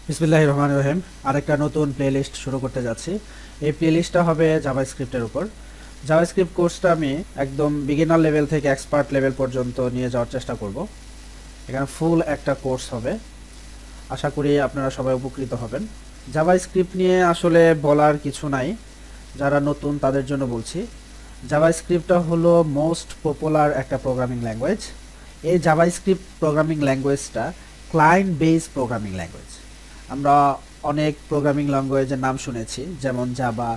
বিসমিল্লাহির রহমানির রহিম। আরেকটা নতুন প্লেলিস্ট শুরু করতে যাচ্ছি। এই প্লেলিস্টটা হবে জাভাস্ক্রিপ্টের উপর। জাভাস্ক্রিপ্ট কোর্সটা আমি একদম বিগিনার লেভেল থেকে এক্সপার্ট লেভেল পর্যন্ত নিয়ে যাওয়ার চেষ্টা করব। এখানে ফুল একটা কোর্স হবে। আশা করি আপনারা সবাই উপকৃত হবেন। জাভাস্ক্রিপ্ট নিয়ে আসলে বলার কিছু নাই, যারা নতুন তাদের জন্য বলছি। জাভাস্ক্রিপ্টটা হলো মোস্ট পপুলার একটা প্রোগ্রামিং ল্যাঙ্গুয়েজ। এই জাভাস্ক্রিপ্ট প্রোগ্রামিং ল্যাঙ্গুয়েজটা ক্লায়েন্ট বেস প্রোগ্রামিং ল্যাঙ্গুয়েজ। আমরা অনেক প্রোগ্রামিং ল্যাঙ্গুয়েজের নাম শুনেছি, যেমন Java,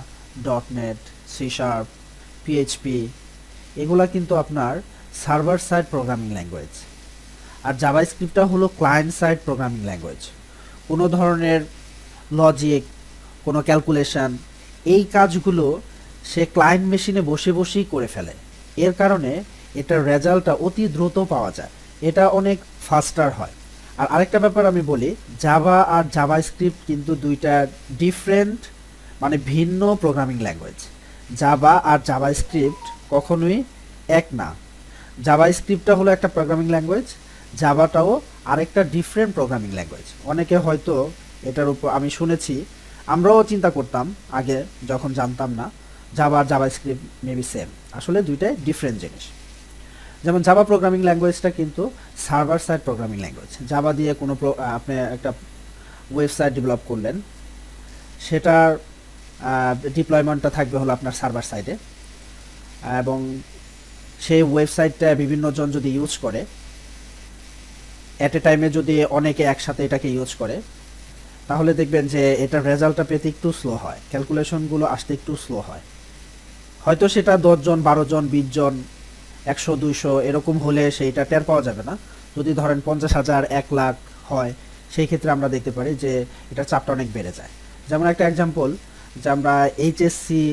dot net, C sharp, PHP. এগুলা কিন্তু আপনার সার্ভার সাইড প্রোগ্রামিং ল্যাঙ্গুয়েজ। আর জাভাস্ক্রিপ্টটা হলো ক্লায়েন্ট সাইড প্রোগ্রামিং ল্যাঙ্গুয়েজ। কোনো ধরনের লজিক, কোনো ক্যালকুলেশন, এই কাজগুলো সে ক্লায়েন্ট মেশিনে বসে বসেই করে ফেলে। এর কারণে এটার রেজাল্টটা অতি দ্রুত পাওয়া যায়, এটা অনেক ফাস্টার হয়। আর আরেকটা ব্যাপার আমি বলি, জাভা আর জাভাস্ক্রিপ্ট কিন্তু দুইটা ডিফারেন্ট, মানে ভিন্ন প্রোগ্রামিং ল্যাঙ্গুয়েজ। জাভা আর জাভাস্ক্রিপ্ট কখনোই এক না। জাভাস্ক্রিপ্টটা হলো একটা প্রোগ্রামিং ল্যাঙ্গুয়েজ, জাভাটাও আরেকটা ডিফারেন্ট প্রোগ্রামিং ল্যাঙ্গুয়েজ। অনেকে হয়তো এটার উপর, আমি শুনেছি, আমরাও চিন্তা করতাম আগে যখন জানতাম না, জাভা আর জাভাস্ক্রিপ্ট মেবি সেম। আসলে দুইটাই ডিফারেন্ট জিনিস। যেমন জাভা প্রোগ্রামিং ল্যাঙ্গুয়েজটা কিন্তু server side programming language. Java দিয়ে কোনো আপনি একটা ওয়েবসাইট ডেভেলপ করলেন, সেটার ডিপ্লয়মেন্টটা থাকবে হলো আপনার সার্ভার সাইডে, এবং সেই ওয়েবসাইটটা বিভিন্ন জন যদি ইউজ করে, অ্যাট এ টাইমে যদি অনেকে একসাথে এটাকে ইউজ করে, তাহলে দেখবেন যে এটার রেজাল্টটা পেতে একটু স্লো হয়, ক্যালকুলেশনগুলো আসতে একটু স্লো হয়। হয়তো সেটা 10 জন, 12 জন, 20 জন, 100, 200 এরকম হলে সেইটা টের পাওয়া যাবে না। যদি ধরেন 50,000, 1 লাখ হয়, সেই ক্ষেত্রে আমরা দেখতে পারি যে এটার চাপটা অনেক বেড়ে যায়। যেমন একটা এক্সাম্পল, যে আমরা এইচএসসি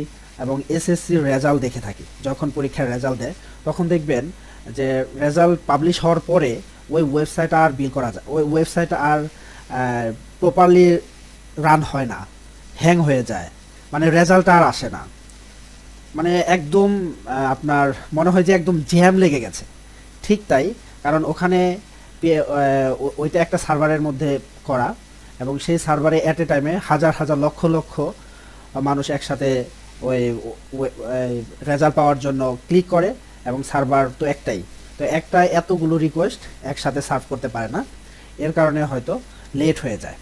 এবং এসএসসির রেজাল্ট দেখে থাকি। যখন পরীক্ষার রেজাল্ট দেয়, তখন দেখবেন যে রেজাল্ট পাবলিশ হওয়ার পরে ওই ওয়েবসাইট আর বিল করা যায়, ওই ওয়েবসাইট আর প্রপারলি রান হয় না, হ্যাং হয়ে যায়, মানে রেজাল্ট আর আসে না। মানে একদম আপনার মনে হয় যে একদম জ্যাম লেগে গেছে। ঠিক তাই, কারণ ওখানে ওইটা একটা সার্ভারের মধ্যে করা, এবং সেই সার্ভারে অ্যাট এ টাইমে হাজার হাজার লক্ষ লক্ষ মানুষ একসাথে ওই রেজাল্ট পাওয়ার জন্য ক্লিক করে, এবং সার্ভার তো একটাই, তো একটাই এতগুলো রিকোয়েস্ট একসাথে সার্ভ করতে পারে না। এর কারণে হয়তো লেট হয়ে যায়।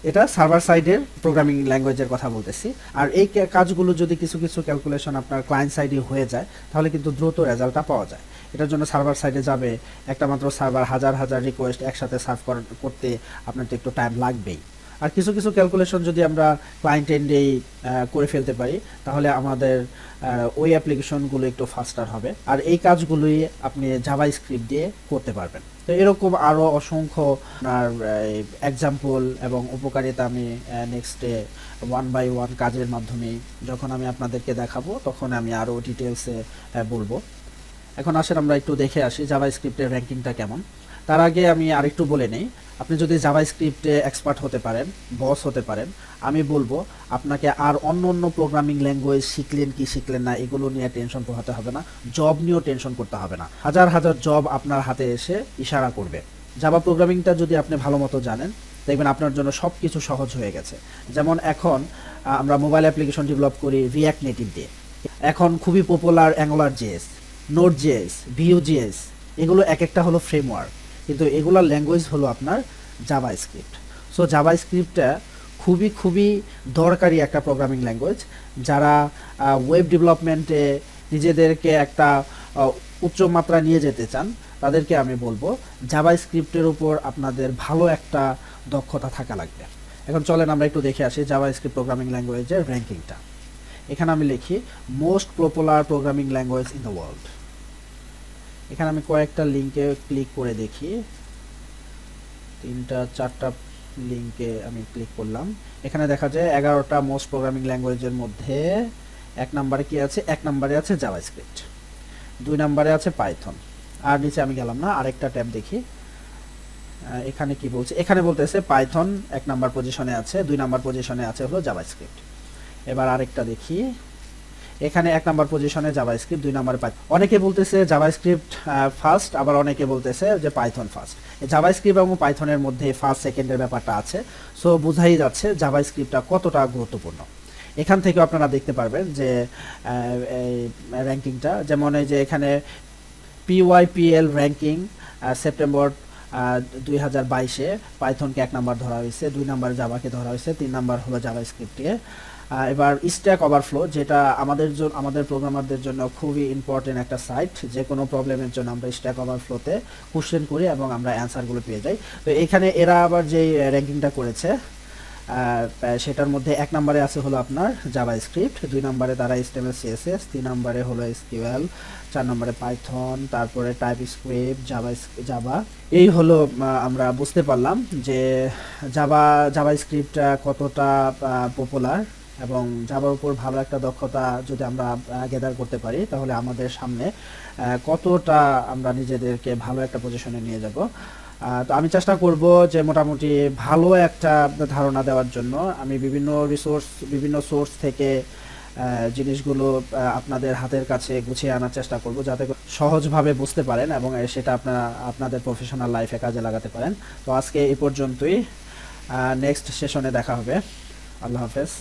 এটা সার্ভার সাইডের প্রোগ্রামিং ল্যাঙ্গুয়েজের কথা বলতেছি। আর এই কাজগুলো যদি কিছু কিছু ক্যালকুলেশন আপনার ক্লায়েন্ট সাইডে হয়ে যায়, তাহলে কিন্তু দ্রুত রেজাল্টটা পাওয়া যায়। এটার জন্য সার্ভার সাইডে যাবে একটা মাত্র সার্ভার, হাজার হাজার রিকোয়েস্ট একসাথে সার্ভ করতে আপনার তো একটু টাইম লাগবেই। আর কিছু কিছু ক্যালকুলেশন যদি আমরা ক্লায়েন্ট এন্ডেই করে ফেলতে পারি, তাহলে আমাদের ওই অ্যাপ্লিকেশনগুলো একটু ফাস্টার হবে। আর এই কাজগুলোই আপনি জাভাস্ক্রিপ্ট দিয়ে করতে পারবেন। তো এরকম আরও অসংখ্য আপনার এক্সাম্পল এবং উপকারিতা আমি নেক্সটে ওয়ান বাই ওয়ান কাজের মাধ্যমে যখন আমি আপনাদেরকে দেখাবো, তখন আমি আরও ডিটেলসে বলবো। এখন আসেন আমরা একটু দেখে আসি জাভাস্ক্রিপ্টের র্যাঙ্কিংটা কেমন। তার আগে আমি আরেকটু বলে নেই, আপনি যদি জাভাস্ক্রিপ্টে এক্সপার্ট হতে পারেন, বস হতে পারেন, আমি বলবো আপনাকে আর অন্য অন্য প্রোগ্রামিং ল্যাঙ্গুয়েজ শিখলেন কি শিখলেন না এগুলো নিয়ে টেনশন পোহাতে হবে না, জব নিয়েও টেনশন করতে হবে না। হাজার হাজার জব আপনার হাতে এসে ইশারা করবে। জাভা প্রোগ্রামিংটা যদি আপনি ভালো মতো জানেন, দেখবেন আপনার জন্য সব কিছু সহজ হয়ে গেছে। যেমন এখন আমরা মোবাইল অ্যাপ্লিকেশন ডেভেলপ করি রিঅ্যাক্ট নেটিভ দিয়ে। এখন খুবই popular angular JS, node JS, view JS, এগুলো এক একটা হলো ফ্রেমওয়ার্ক, কিন্তু এগুলোর ল্যাঙ্গুয়েজ হলো আপনার জাভাস্ক্রিপ্ট। সো জাভাস্ক্রিপ্টটা খুবই খুবই দরকারি একটা প্রোগ্রামিং ল্যাঙ্গুয়েজ। যারা ওয়েব ডেভেলপমেন্টে নিজেদেরকে একটা উচ্চ মাত্রা নিয়ে যেতে চান, তাদেরকে আমি বলবো জাভাস্ক্রিপ্টের উপর আপনাদের ভালো একটা দক্ষতা থাকা লাগবে। এখন চলেন আমরা একটু দেখে আসি জাভাস্ক্রিপ্ট প্রোগ্রামিং ল্যাঙ্গুয়েজের র্যাঙ্কিংটা। এখানে আমি লিখি most popular programming language in the world. এখানে আমি কয়েকটা লিঙ্কে ক্লিক করে দেখি, 3-4টা লিঙ্কে আমি ক্লিক করলাম। এখানে দেখা যায় 11টা মোস্ট প্রোগ্রামিং ল্যাঙ্গুয়েজের মধ্যে 1 নম্বরে কি আছে? 1 নম্বরে আছে জাভাস্ক্রিপ্ট, 2 নম্বরে আছে পাইথন। আর নিচে আমি গেলাম না, আরেকটা ট্যাব দেখি এখানে কি বলছে। এখানে বলতেছে পাইথন 1 নম্বর পজিশনে আছে, 2 নম্বর পজিশনে আছে হলো জাভাস্ক্রিপ্ট। এবার আরেকটা দেখি, এখানে 1 নাম্বার পজিশনে জাভাস্ক্রিপ্ট, 2 নাম্বারে পাইথন। অনেকে বলতেছে জাভাস্ক্রিপ্ট ফার্স্ট, আবার অনেকে বলতেছে যে পাইথন ফার্স্ট। জাভাস্ক্রিপ্ট এবং পাইথনের মধ্যে ফার্স্ট সেকেন্ডের ব্যাপারটা আছে। সো বোঝাই যাচ্ছে জাভাস্ক্রিপ্টটা কতটা গুরুত্বপূর্ণ। এখান থেকে আপনারা দেখতে পারবেন যে র্যাঙ্কিংটা, যেমন এই যে এখানে PYPL র্যাঙ্কিং সেপ্টেম্বর 2022-এ পাইথনকে 1 নাম্বার ধরা হয়েছে, 2 নাম্বার জাভাকে ধরা হয়েছে, 3 নাম্বার হলো জাভাস্ক্রিপ্টকে। এবার স্ট্যাক ওভারফ্লো, যেটা আমাদের প্রোগ্রামারদের জন্য খুবই ইম্পর্টেন্ট একটা সাইট। যে কোনো প্রবলেমের জন্য আমরা স্ট্যাক ওভারফ্লোতে কোশ্চেন করি এবং আমরা অ্যান্সারগুলো পেয়ে যাই। তো এখানে এরা আবার যেই র্যাঙ্কিংটা করেছে সেটার মধ্যে 1 নম্বরে আছে হলো আপনার জাভাস্ক্রিপ্ট, 2 নম্বরে তারা HTML CSS, 3 নম্বরে হলো SQL, 4 নম্বরে পাইথন, তারপরে টাইপস্ক্রিপ্ট, জাভা। এই হলো আমরা বুঝতে পারলাম যে জাভাস্ক্রিপ্ট কতটা পপুলার, এবং জাভার উপর ভালো একটা দক্ষতা যদি আমরা গেদার করতে পারি তাহলে আমাদের সামনে কতটা আমরা নিজেদেরকে ভালো একটা পজিশনে নিয়ে যাব। তো আমি চেষ্টা করব যে মোটামুটি ভালো একটা ধারণা দেওয়ার জন্য। আমি বিভিন্ন সোর্স থেকে জিনিসগুলো আপনাদের হাতের কাছে গুছিয়ে আনার চেষ্টা করব, যাতে সহজভাবে বুঝতে পারেন এবং সেটা আপনাদের প্রফেশনাল লাইফে কাজে লাগাতে পারেন। তো আজকে এই পর্যন্তই, নেক্সট সেশনে দেখা হবে। আল্লাহ হাফেজ।